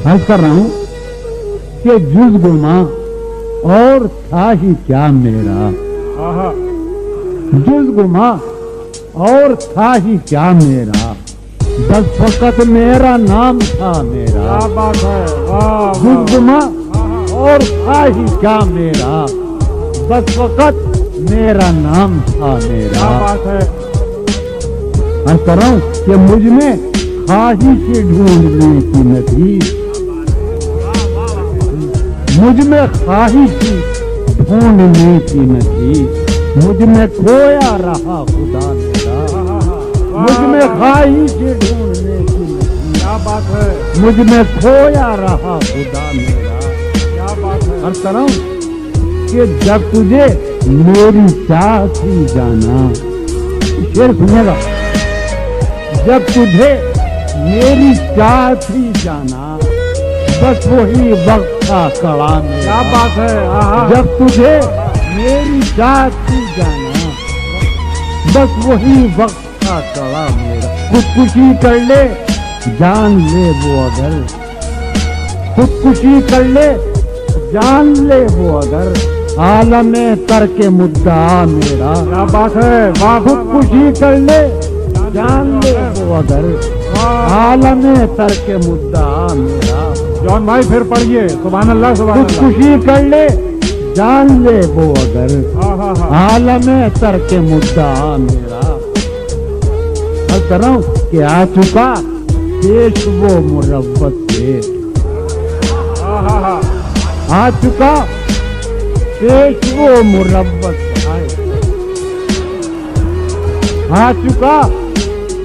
عرض کر رہا ہوں کہ جز گما اور تھا ہی کیا میرا، جز گما اور تھا ہی کیا میرا، بس فقط میرا نام تھا میرا، جز گما اور تھا ہی کیا میرا، بس فقط میرا نام تھا میرا۔ عرض کر رہا ہوں کہ مجھ میں خواہش ڈھونڈنے کی نہ تھی، مجھ میں خواہش ڈھونڈنے کی نہ تھی، مجھ میں کھویا رہا خدا میرا، مجھ میں خواہش ڈھونڈنے کی نہ تھی، کیا بات ہے، مجھ میں کھویا رہا خدا میرا، کیا بات ہے۔ عرض کر رہا ہوں کہ جب تجھے میری چاہ تھی جانا، شعر سنیے گا، جب تجھے میری چاہ تھی جانا، بس وہی وقت تھا کڑا میرا، کیا بات ہے، جب تجھے میری چاہ تھی جانا، بس وہی وقت تھا کڑا میرا، خودکشی کر لے جان لے وہ اگر، خودکشی کر لے جان لے وہ اگر، عالم ترک مدعا میرا، کیا بات ہے، خودکشی کر لے جان لے وہ اگر، عالم ترک مدعا میرا۔ جان بھائی پھر پڑھیے، سبحان اللہ سبحان اللہ۔ خودکشی کر لے جان لے وہ اگر، عالم ترک مدعا میرا۔ عرض کر رہا ہوں کہ آ چکا پیش وہ مروت سے، آ چکا پیش وہ مروت سے، آ چکا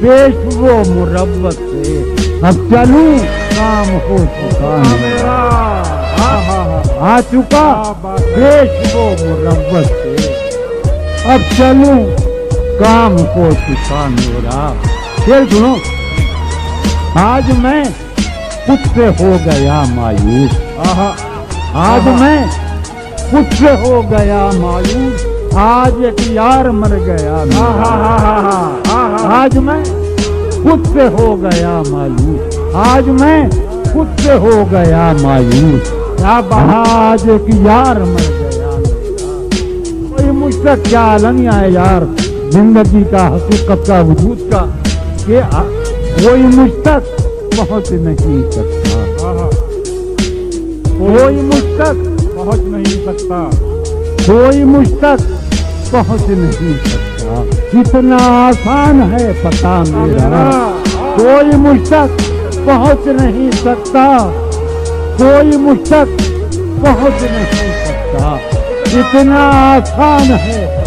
پیش وہ مروت سے، اب چلوں کام ہو چکا میرا، آ چکا پیش وہ مروت سے، اب چلوں کام ہو چکا میرا۔ پھر سنو، آج میں خود سے ہو گیا مایوس، آج میں خود سے ہو گیا مایوس، آج ایک یار مر گیا، آج میں خود سے ہو گیا مایوس، آج میں خود سے ہو گیا مایوس، آج ایک یار مر گیا میرا۔ کوئی مجھ تک کیا عالم ہے یار زندگی کا، حقیقت کا، وجود کا، کہ کوئی مجھ تک پہنچ نہیں سکتا، کوئی مجھ تک پہنچ نہیں سکتا، کوئی مجھ تک پہنچ نہیں سکتا، اتنا آسان ہے پتا میرا، کوئی مجھ تک پہنچ نہیں سکتا، کوئی مجھ تک پہنچ نہیں سکتا، اتنا آسان ہے